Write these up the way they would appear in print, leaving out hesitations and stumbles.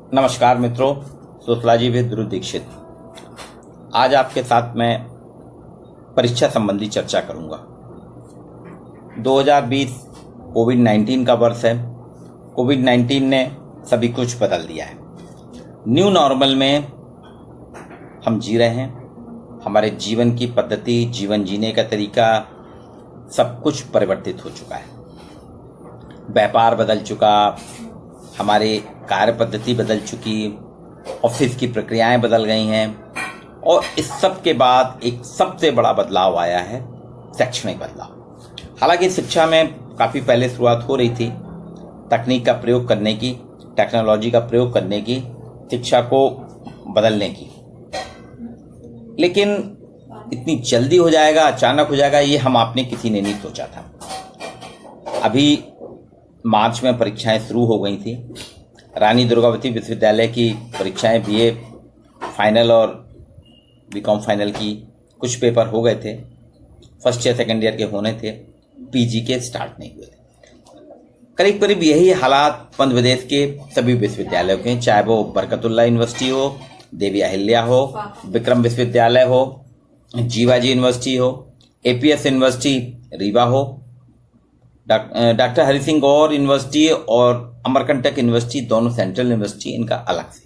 नमस्कार मित्रों, sociology with ध्रुव दीक्षित। आज आपके साथ मैं परीक्षा संबंधी चर्चा करूंगा। 2020 कोविड-19 का वर्ष है। कोविड-19 ने सभी कुछ बदल दिया है। न्यू नॉर्मल में हम जी रहे हैं। हमारे जीवन की पद्धति, जीवन जीने का तरीका सब कुछ परिवर्तित हो चुका है। व्यापार बदल चुका, हमारे कार्य पद्धति बदल चुकी, ऑफिस की प्रक्रियाएं बदल गई हैं और इस सब के बाद एक सबसे बड़ा बदलाव आया है, शैक्षणिक बदलाव। हालांकि शिक्षा में काफ़ी पहले शुरुआत हो रही थी तकनीक का प्रयोग करने की, टेक्नोलॉजी का प्रयोग करने की, शिक्षा को बदलने की, लेकिन इतनी जल्दी हो जाएगा, अचानक हो जाएगा, ये हम आपने किसी ने नहीं सोचा था। अभी मार्च में परीक्षाएं शुरू हो गई थी। रानी दुर्गावती विश्वविद्यालय की परीक्षाएं बीए फाइनल और बीकॉम फाइनल की कुछ पेपर हो गए थे। फर्स्ट ईयर सेकेंड ईयर के होने थे, पीजी के स्टार्ट नहीं हुए थे। करीब करीब यही हालात मध्य प्रदेश के सभी विश्वविद्यालयों के, चाहे वो बरकतुल्लाह यूनिवर्सिटी हो, देवी अहिल्या हो, विक्रम विश्वविद्यालय हो, जीवाजी यूनिवर्सिटी हो, एपीएस यूनिवर्सिटी रीवा हो, डॉक्टर हरि सिंह गौर यूनिवर्सिटी और अमरकंटक यूनिवर्सिटी, दोनों सेंट्रल यूनिवर्सिटी, इनका अलग से।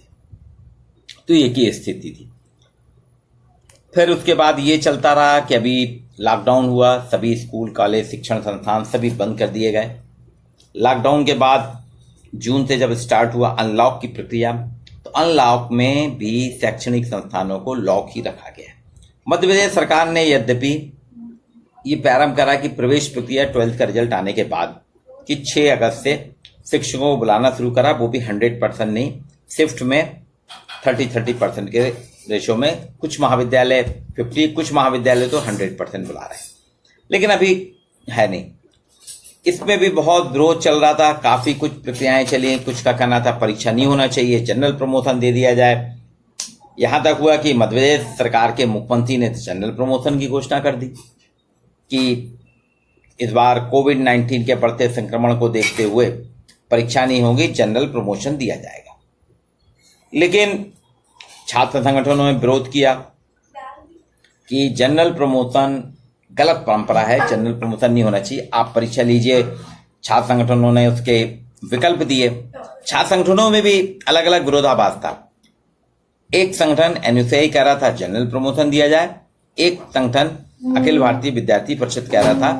तो ये की स्थिति थी। फिर उसके बाद ये चलता रहा कि अभी लॉकडाउन हुआ, सभी स्कूल कॉलेज शिक्षण संस्थान सभी बंद कर दिए गए। लॉकडाउन के बाद जून से जब स्टार्ट हुआ अनलॉक की प्रक्रिया, तो अनलॉक में भी शैक्षणिक संस्थानों को लॉक ही रखा गया। मध्य प्रदेश सरकार ने यद्यपि ये प्रारंभ करा कि प्रवेश प्रक्रिया 12th का रिजल्ट आने के बाद कि 6 अगस्त से शिक्षकों को बुलाना शुरू करा, वो भी 100% नहीं, शिफ्ट में 30-30% के रेशो में। कुछ महाविद्यालय 50, कुछ महाविद्यालय तो 100% बुला रहे हैं, लेकिन अभी है नहीं। इसमें भी बहुत विरोध चल रहा था, काफ़ी कुछ प्रक्रियाएं चली। कुछ का कहना था परीक्षा नहीं होना चाहिए, जनरल प्रमोशन दे दिया जाए। यहाँ तक हुआ कि मध्य प्रदेश सरकार के मुख्यमंत्री ने जनरल प्रमोशन की घोषणा कर दी कि इस बार कोविड-19 के बढ़ते संक्रमण को देखते हुए परीक्षा नहीं होगी, जनरल प्रमोशन दिया जाएगा। लेकिन छात्र संगठनों ने विरोध किया कि जनरल प्रमोशन गलत परंपरा है, जनरल प्रमोशन नहीं होना चाहिए, आप परीक्षा लीजिए। छात्र संगठनों ने उसके विकल्प दिए। छात्र संगठनों में भी अलग अलग विरोधाभास था। एक संगठन एनयूसीआई कह रहा था जनरल प्रमोशन दिया जाए, एक संगठन अखिल भारतीय विद्यार्थी परिषद कह रहा था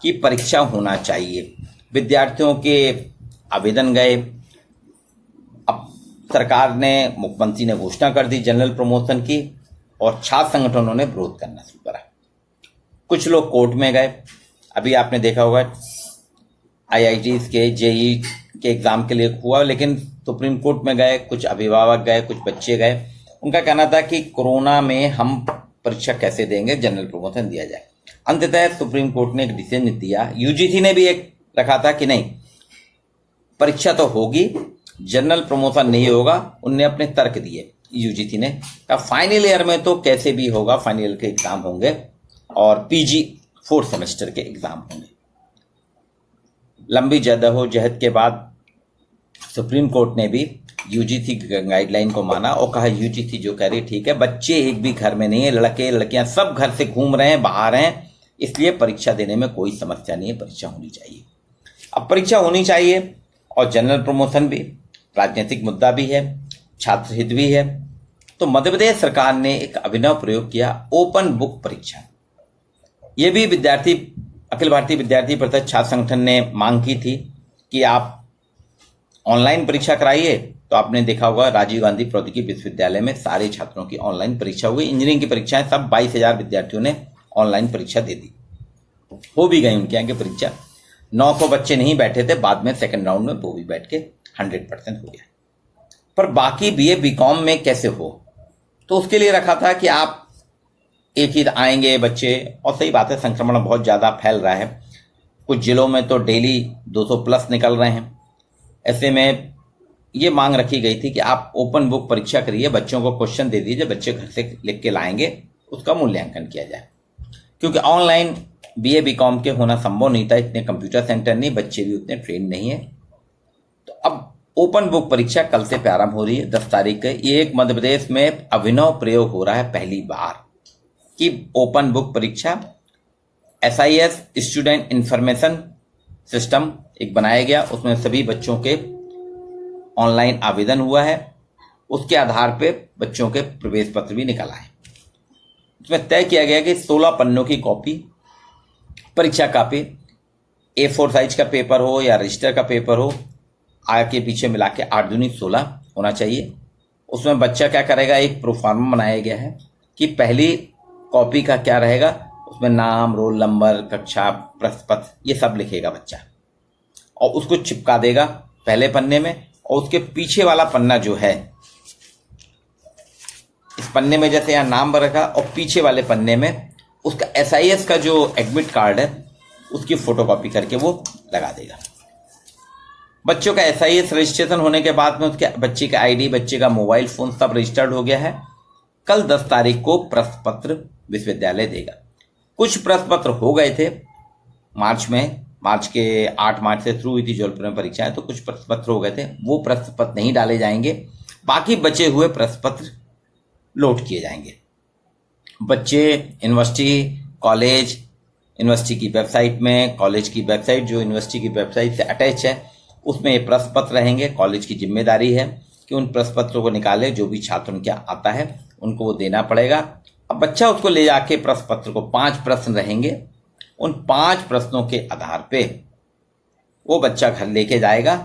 कि परीक्षा होना चाहिए। विद्यार्थियों के आवेदन गए। अब सरकार ने, मुख्यमंत्री ने घोषणा कर दी जनरल प्रमोशन की और छात्र संगठनों ने विरोध करना शुरू करा। कुछ लोग कोर्ट में गए। अभी आपने देखा होगा आईआईटीज के, जेई के एग्जाम के लिए हुआ, लेकिन सुप्रीम कोर्ट में गए, कुछ अभिभावक गए, कुछ बच्चे गए। उनका कहना था कि कोरोना में हम परीक्षा कैसे देंगे, जनरल प्रमोशन दिया जाए। अंततः सुप्रीम कोर्ट ने एक डिसीजन दिया। यूजीसी ने भी एक रखा था कि नहीं, परीक्षा तो होगी, जनरल प्रमोशन नहीं होगा। उनने अपने तर्क दिए। यूजीसी ने कहा फाइनल ईयर में तो कैसे भी होगा, फाइनल ईयर के एग्जाम होंगे और पीजी 4th सेमेस्टर के एग्जाम होंगे। लंबी जद्दोजहद के बाद सुप्रीम कोर्ट ने भी यूजीसी गाइडलाइन को माना और कहा यूजीसी जो कह रही ठीक है, बच्चे एक भी घर में नहीं है, लड़के लड़कियां सब घर से घूम रहे हैं, बाहर हैं, इसलिए परीक्षा देने में कोई समस्या नहीं है, परीक्षा होनी चाहिए। अब परीक्षा होनी चाहिए और जनरल प्रमोशन भी राजनीतिक मुद्दा भी है, छात्र हित भी है। तो मध्य प्रदेश सरकार ने एक अभिनव प्रयोग किया, ओपन बुक परीक्षा। ये भी अखिल भारतीय विद्यार्थी परिषद छात्र संगठन ने मांग की थी कि आप ऑनलाइन परीक्षा कराइए। तो आपने देखा होगा राजीव गांधी प्रौद्योगिकी विश्वविद्यालय में सारे छात्रों की ऑनलाइन परीक्षा हुई। इंजीनियरिंग की परीक्षाएं सब 22,000 विद्यार्थियों ने ऑनलाइन परीक्षा दे दी, हो भी गई उनके यहाँ की परीक्षा। 900 बच्चे नहीं बैठे थे, बाद में सेकंड राउंड में वो भी बैठ के 100% हो गया। पर बाकी बीए बीकॉम में कैसे हो, तो उसके लिए रखा था कि आप एक ही आएंगे बच्चे। और सही बात है, संक्रमण बहुत ज़्यादा फैल रहा है। कुछ जिलों में तो डेली 200 प्लस निकल रहे हैं। ऐसे में ये मांग रखी गई थी कि आप ओपन बुक परीक्षा करिए, बच्चों को क्वेश्चन दे दीजिए, बच्चे घर से लिख के लाएंगे, उसका मूल्यांकन किया जाए। क्योंकि ऑनलाइन बीए बीकॉम के होना संभव नहीं था, इतने कंप्यूटर सेंटर नहीं, बच्चे भी उतने ट्रेन नहीं है। तो अब ओपन बुक परीक्षा कल से प्रारंभ हो रही है 10 तारीख के। ये एक मध्य प्रदेश में अभिनव प्रयोग हो रहा है पहली बार कि ओपन बुक परीक्षा SIS स्टूडेंट इंफॉर्मेशन सिस्टम एक बनाया गया, उसमें सभी बच्चों के ऑनलाइन आवेदन हुआ है, उसके आधार पे बच्चों के प्रवेश पत्र भी निकल आए। उसमें तय किया गया कि 16 पन्नों की कॉपी, परीक्षा कॉपी, A4 साइज का पेपर हो या रजिस्टर का पेपर हो, आगे पीछे मिला के 8 दूनी 16 होना चाहिए। उसमें बच्चा क्या करेगा, एक प्रोफार्मा बनाया गया है कि पहली कॉपी का क्या रहेगा, उसमें नाम, रोल नंबर, कक्षा, प्रश्न पत्र ये सब लिखेगा बच्चा और उसको चिपका देगा पहले पन्ने में। और उसके पीछे वाला पन्ना जो है, इस पन्ने में जैसे यहाँ नाम रखा और पीछे वाले पन्ने में उसका SIS का जो एडमिट कार्ड है उसकी फोटोकॉपी करके वो लगा देगा। बच्चों का SIS रजिस्ट्रेशन होने के बाद में उसके बच्चे का ID, बच्चे का मोबाइल फोन सब रजिस्टर्ड हो गया है। कल 10 तारीख को प्रश्न पत्र विश्वविद्यालय देगा। कुछ प्रश्न पत्र हो गए थे मार्च के 8 मार्च से शुरू हुई थी जबलपुर में परीक्षाएं, तो कुछ प्रश्न पत्र हो गए थे, वो प्रश्न पत्र नहीं डाले जाएंगे। बाकी बचे हुए प्रश्न पत्र लोड किए जाएंगे। बच्चे यूनिवर्सिटी, कॉलेज, यूनिवर्सिटी की वेबसाइट में, कॉलेज की वेबसाइट जो यूनिवर्सिटी की वेबसाइट से अटैच है उसमें ये प्रश्न पत्र रहेंगे। कॉलेज की जिम्मेदारी है कि उन प्रश्न पत्रों को निकाले, जो भी छात्र उनके आता है उनको वो देना पड़ेगा। अब बच्चा उसको ले जाके प्रश्न पत्र को 5 प्रश्न रहेंगे, उन 5 प्रश्नों के आधार पे वो बच्चा घर लेके जाएगा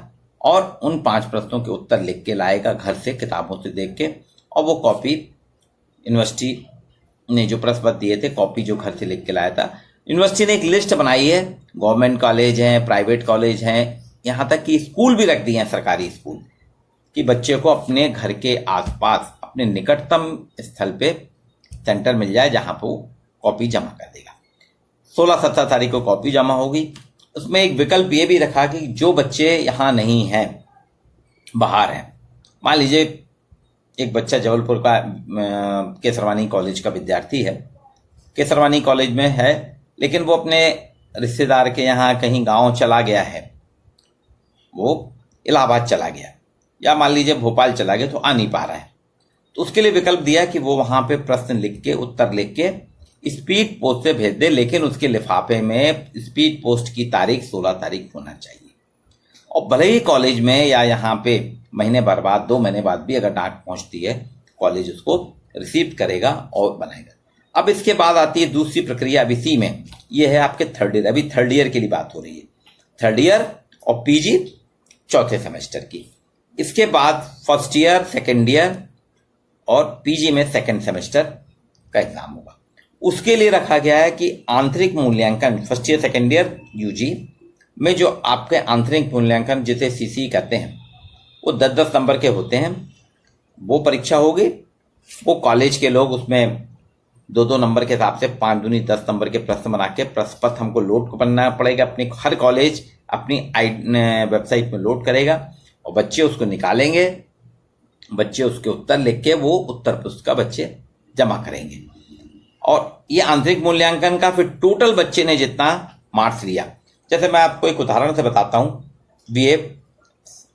और उन 5 प्रश्नों के उत्तर लिख के लाएगा घर से, किताबों से देख के। और वो कॉपी यूनिवर्सिटी ने जो प्रश्न पत्र दिए थे, कॉपी जो घर से लिख के लाया था, यूनिवर्सिटी ने एक लिस्ट बनाई है, गवर्नमेंट कॉलेज हैं, प्राइवेट कॉलेज हैं, यहाँ तक कि स्कूल भी रख दिए हैं, सरकारी स्कूल, कि बच्चे को अपने घर के आसपास अपने निकटतम स्थल पे सेंटर मिल जाए जहाँ पर वो कॉपी जमा कर देगा। 16-17 तारीख को कॉपी जमा होगी। उसमें एक विकल्प ये भी रखा कि जो बच्चे यहाँ नहीं हैं, बाहर हैं, मान लीजिए एक बच्चा जबलपुर का केसरवानी कॉलेज का विद्यार्थी है, केसरवानी कॉलेज में है, लेकिन वो अपने रिश्तेदार के यहाँ कहीं गांव चला गया है, वो इलाहाबाद चला गया या मान लीजिए भोपाल चला गया, तो आ नहीं पा रहा है, तो उसके लिए विकल्प दिया कि वो वहां पे प्रश्न लिख के, उत्तर लिख के स्पीड पोस्ट से भेज दे, लेकिन उसके लिफाफे में स्पीड पोस्ट की तारीख 16 तारीख होना चाहिए। और भले ही कॉलेज में या यहाँ पे महीने भर बाद, 2 महीने बाद भी अगर डाक पहुंचती है, कॉलेज उसको रिसीव करेगा और बनाएगा। अब इसके बाद आती है दूसरी प्रक्रिया। अब इसी में ये है आपके 3rd ईयर, अभी 3rd ईयर के लिए बात हो रही है, 3rd ईयर और PG 4थे सेमेस्टर की। इसके बाद 1st ईयर, 2nd ईयर और PG में 2nd सेमेस्टर का एग्जाम होगा। उसके लिए रखा गया है कि आंतरिक मूल्यांकन 1st year 2nd year UG में जो आपके आंतरिक मूल्यांकन जिसे CC कहते हैं, वो 10-10 नंबर के होते हैं, वो परीक्षा होगी। वो कॉलेज के लोग उसमें 2-2 नंबर के हिसाब से 5 दूनी 10 नंबर के प्रश्न बना के प्रश्न पत्र हमको लोड करना पड़ेगा। अपनी हर कॉलेज अपनी वेबसाइट में लोड करेगा और बच्चे उसको निकालेंगे, बच्चे उसके उत्तर लिख के वो उत्तर पुस्तिका बच्चे जमा करेंगे। और ये आंतरिक मूल्यांकन का फिर टोटल बच्चे ने जितना मार्क्स लिया, जैसे मैं आपको एक उदाहरण से बताता हूँ। BA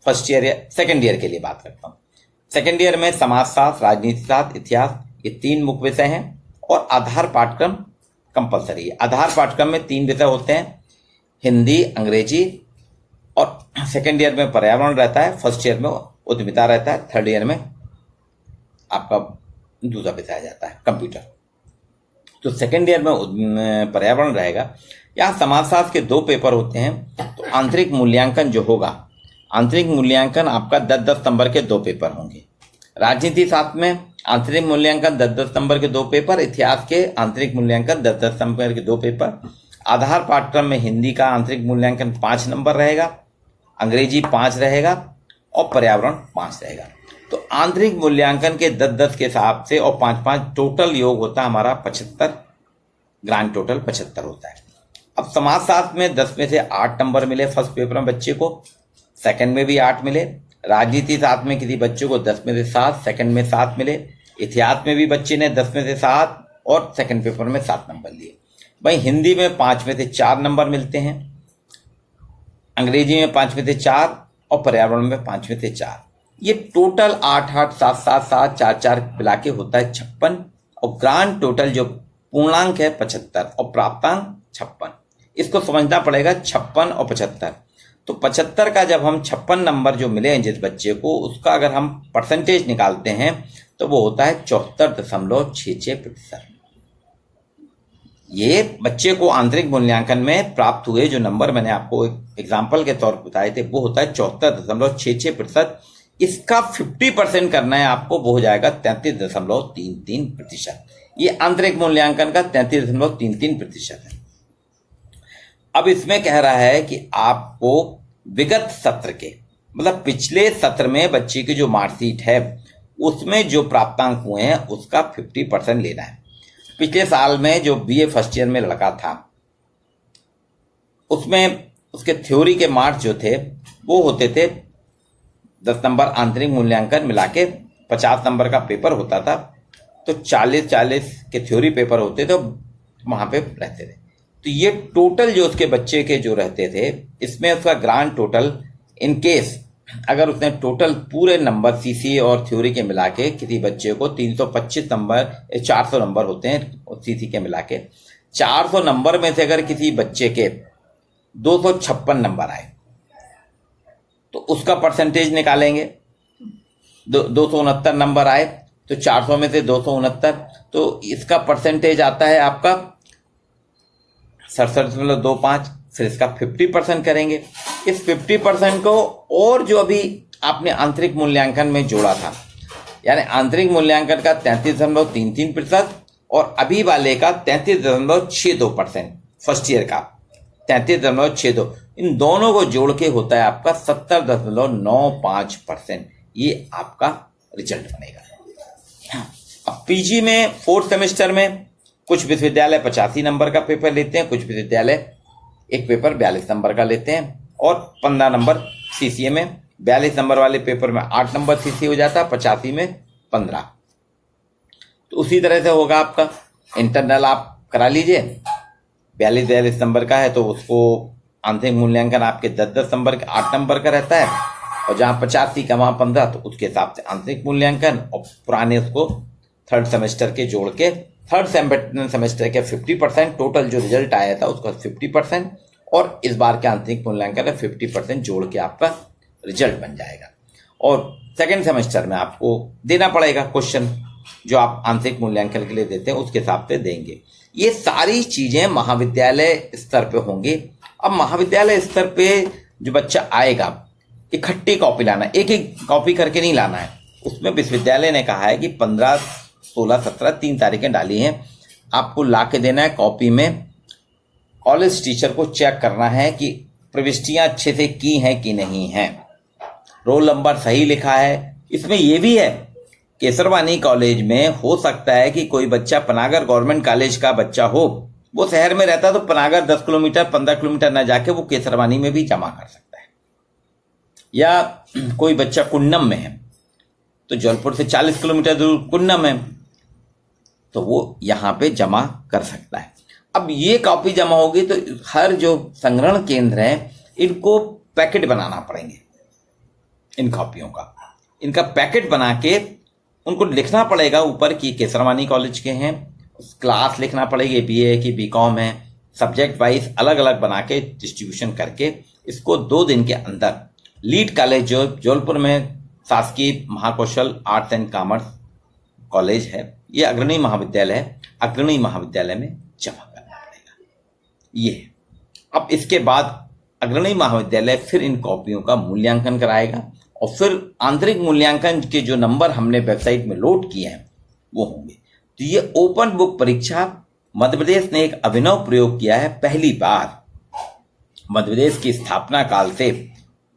1st ईयर या 2nd ईयर के लिए बात करता हूँ। 2nd ईयर में समाजशास्त्र, राजनीति शास्त्र, इतिहास, ये 3 मुख्य विषय हैं और आधार पाठ्यक्रम कंपलसरी है। आधार पाठ्यक्रम में 3 विषय होते हैं, हिंदी, अंग्रेजी, और 2nd ईयर में पर्यावरण रहता है, 1st ईयर में उद्यमिता रहता है, 3rd ईयर में आपका दूसरा विषय आ जाता है कंप्यूटर। तो 2nd ईयर में पर्यावरण रहेगा। यहाँ समाजशास्त्र के 2 पेपर होते हैं। तो आंतरिक मूल्यांकन जो होगा, आंतरिक मूल्यांकन आपका 10-10 नंबर के 2 पेपर होंगे। राजनीति शास्त्र में आंतरिक मूल्यांकन 10-10 नंबर के 2 पेपर, इतिहास के आंतरिक मूल्यांकन 10-10 नंबर के 2 पेपर। आधार पाठ्यक्रम में हिंदी का आंतरिक मूल्यांकन 5 नंबर रहेगा, अंग्रेजी 5 रहेगा और पर्यावरण 5 रहेगा। तो आंतरिक मूल्यांकन के 10-10 के हिसाब से और 5-5 टोटल योग होता है हमारा 75, ग्रांड टोटल 75 होता है। अब समाजशास्त्र में 10 में से 8 नंबर मिले फर्स्ट पेपर में बच्चे को, 2nd में भी 8 मिले। राजनीति शास्त्र में किसी बच्चे को 10 में से 7, 2nd में 7 मिले। इतिहास में भी बच्चे ने 10 में से 7 और 2nd पेपर में 7 नंबर लिए। भाई हिंदी में 5 में से 4 नंबर मिलते हैं, अंग्रेजी में 5 में से 4 और पर्यावरण में 5 में से 4। ये टोटल 8 8 7 7 7 4 4 मिला के होता है 56, और ग्रांड टोटल जो पूर्णांक है 75 और प्राप्तांक 56। इसको समझना पड़ेगा 56 और 75। तो 75 का जब हम 56 नंबर जो मिले हैं जिस बच्चे को, उसका अगर हम परसेंटेज निकालते हैं तो वो होता है 74.66%। ये बच्चे को आंतरिक मूल्यांकन में प्राप्त हुए जो नंबर मैंने आपको एक एग्जाम्पल के तौर पर बताए थे, वो होता है 74.66%। इसका 50% करना है आपको, वो हो जाएगा 33.33%। ये आंतरिक मूल्यांकन का 33.33% है। अब इसमें कह रहा है कि आपको विगत सत्र के, मतलब पिछले सत्र में बच्चे की जो मार्कशीट है उसमें जो प्राप्तांक हुए हैं उसका 50% लेना है। पिछले साल में जो बीए फर्स्ट ईयर में लड़का था, उसमें उसके थ्योरी के मार्क्स जो थे वो होते थे 10 नंबर, आंतरिक मूल्यांकन मिला के 50 नंबर का पेपर होता था, तो 40-40 के थ्योरी पेपर होते थे, वहां पे रहते थे। तो ये टोटल जो उसके बच्चे के जो रहते थे, इसमें उसका ग्रांड टोटल इन केस अगर उसने टोटल पूरे नंबर सीसी और थ्योरी के मिला के किसी बच्चे को 325 नंबर, 400 नंबर होते हैं सीसी के मिला के, 400 नंबर में से अगर किसी बच्चे के 256 नंबर आए तो उसका परसेंटेज निकालेंगे। 269 नंबर आए तो 400 में से 269, तो इसका परसेंटेज आता है आपका 67.25। फिर इसका 50% करेंगे। इस 50% को और जो अभी आपने आंतरिक मूल्यांकन में जोड़ा था, यानी आंतरिक मूल्यांकन का 33.33% और अभी वाले का 33.62%, फर्स्ट ईयर का 33.62, इन दोनों को जोड़ के होता है आपका 70.95%। ये आपका रिजल्ट बनेगा। अब पीजी में 4th सेमेस्टर में कुछ विश्वविद्यालय 85 नंबर का पेपर लेते हैं, कुछ विश्वविद्यालय एक पेपर 42 नंबर का लेते हैं, और 15 नंबर सीसीए में। 42 नंबर वाले पेपर में 8 नंबर सीसीए हो जाता है, 85 में 15। तो उसी तरह से होगा आपका इंटरनल, आप करा लीजिए। 42 नंबर का है तो उसको आंतरिक मूल्यांकन आपके 10 नंबर के 8 नंबर का रहता है, और जहाँ 85 का वहाँ 15, तो उसके हिसाब से आंतरिक मूल्यांकन, और पुराने उसको 3rd सेमेस्टर के जोड़ के 3rd सेमेस्टर के 50%, टोटल जो रिजल्ट आया था उसका 50%, और इस बार के आंतरिक मूल्यांकन का 50% जोड़ के आपका रिजल्ट बन जाएगा। और 2nd सेमेस्टर में आपको देना पड़ेगा क्वेश्चन, जो आप आंतरिक मूल्यांकन के लिए देते हैं उसके हिसाब से देंगे। ये सारी चीजें महाविद्यालय स्तर पे होंगी। अब महाविद्यालय स्तर पे जो बच्चा आएगा, इकट्ठी कॉपी लाना, एक एक कॉपी करके नहीं लाना है। उसमें विश्वविद्यालय ने कहा है कि 15, 16, 17 3 तारीखें डाली हैं, आपको ला के देना है कॉपी में। कॉलेज टीचर को चेक करना है कि प्रविष्टियां अच्छे से की हैं कि नहीं हैं, रोल नंबर सही लिखा है। इसमें यह भी है, केसरवानी कॉलेज में हो सकता है कि कोई बच्चा पनागर गवर्नमेंट कॉलेज का बच्चा हो, वो शहर में रहता तो पनागर 10 किलोमीटर 15 किलोमीटर न जाके वो केसरवानी में भी जमा कर सकता है, या कोई बच्चा कुन्नम में है तो जौनपुर से 40 किलोमीटर दूर कुन्नम है, तो वो यहाँ पे जमा कर सकता है। अब ये कॉपी जमा होगी तो हर जो संग्रहण केंद्र है इनको पैकेट बनाना पड़ेंगे, इन कॉपियों का, इनका पैकेट बना के उनको लिखना पड़ेगा ऊपर कि केसरवानी कॉलेज के हैं, क्लास लिखना पड़ेगी, बीए की बीकॉम है, सब्जेक्ट वाइज अलग अलग बना के डिस्ट्रीब्यूशन करके इसको 2 दिन के अंदर लीड कॉलेज जो जौनपुर में शासकीय Mahakaushal arts and commerce college है, ये अग्रणी महाविद्यालय है, अग्रणी महाविद्यालय में जमा करना पड़ेगा। ये है। अब इसके बाद अग्रणी महाविद्यालय फिर इन कॉपियों का मूल्यांकन कराएगा, और फिर आंतरिक मूल्यांकन के जो नंबर हमने वेबसाइट में लोड किए हैं वो होंगे। तो ये ओपन बुक परीक्षा मध्य प्रदेश ने एक अभिनव प्रयोग किया है। पहली बार मध्य प्रदेश की स्थापना काल से,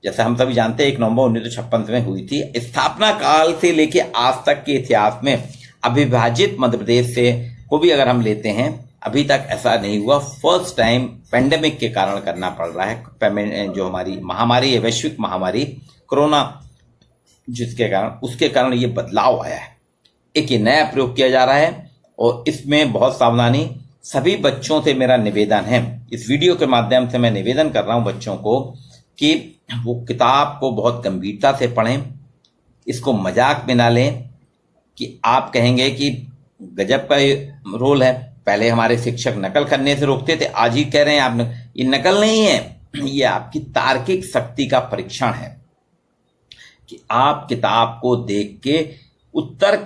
जैसा हम सभी जानते हैं 1 नवंबर 1956 में हुई थी, स्थापना काल से लेके आज तक के इतिहास में अविभाजित मध्य प्रदेश से को भी अगर हम लेते हैं, अभी तक ऐसा नहीं हुआ। फर्स्ट टाइम पेंडेमिक के कारण करना पड़ रहा है, जो हमारी महामारी है, वैश्विक महामारी कोरोना, जिसके कारण उसके कारण ये बदलाव आया है। एक ये नया प्रयोग किया जा रहा है, और इसमें बहुत सावधानी। सभी बच्चों से मेरा निवेदन है, इस वीडियो के माध्यम से मैं निवेदन कर रहा हूं बच्चों को कि वो किताब को बहुत गंभीरता से पढ़ें, इसको मजाक में ना लें कि आप कहेंगे कि गजब का ये रोल है, पहले हमारे शिक्षक नकल करने से रोकते थे, आज ही कह रहे हैं आप। ये नकल नहीं है, ये आपकी तार्किक शक्ति का परीक्षण है कि आप किताब को देख के उत्तर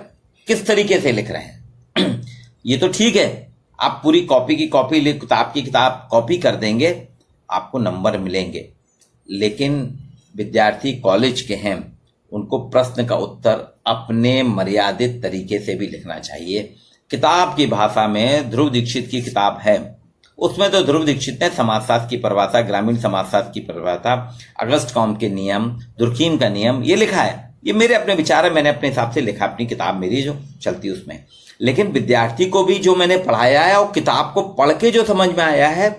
किस तरीके से लिख रहे हैं। ये तो ठीक है, आप पूरी कॉपी की कॉपी किताब की किताब कॉपी कर देंगे, आपको नंबर मिलेंगे, लेकिन विद्यार्थी कॉलेज के हैं, उनको प्रश्न का उत्तर अपने मर्यादित तरीके से भी लिखना चाहिए। किताब की भाषा में ध्रुव दीक्षित की किताब है, उसमें तो ध्रुव दीक्षित ने समाजशास्त्र की परिभाषा, ग्रामीण समाजशास्त्र की परिभाषा, अगस्त कॉम्ट के नियम, दुर्खीम का नियम ये लिखा है। ये मेरे अपने विचार है, मैंने अपने हिसाब से लिखा, अपनी किताब मेरी जो चलती उसमें। लेकिन विद्यार्थी को भी जो मैंने पढ़ाया है और किताब को पढ़ के जो समझ में आया है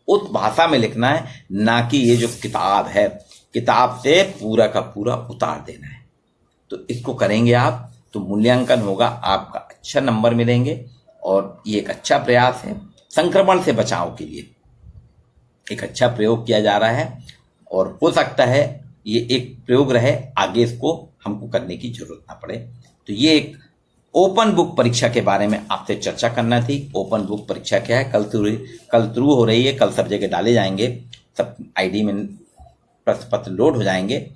उस भाषा में लिखना है, ना कि ये जो किताब है किताब से पूरा का पूरा उतार देना है। तो इसको करेंगे आप तो मूल्यांकन होगा, आपका अच्छा नंबर मिलेंगे, और ये एक अच्छा प्रयास है संक्रमण से बचाव के लिए, एक अच्छा प्रयोग किया जा रहा है, और हो सकता है ये एक प्रयोग रहे, आगे इसको हमको करने की जरूरत ना पड़े। तो ये एक ओपन बुक परीक्षा के बारे में आपसे चर्चा करना थी। ओपन बुक परीक्षा क्या है, कल शुरू हो रही है, कल सब जगह डाले जाएंगे, सब आईडी में प्रश्न पत्र लोड हो जाएंगे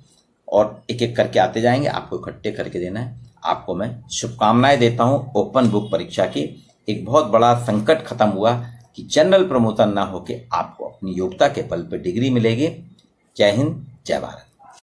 और एक एक करके आते जाएंगे, आपको इकट्ठे करके देना है। आपको मैं शुभकामनाएं देता हूं ओपन बुक परीक्षा की। एक बहुत बड़ा संकट खत्म हुआ कि जनरल प्रमोशन ना होके आपको अपनी योग्यता के बल पर डिग्री मिलेगी। जय हिंद, जय भारत।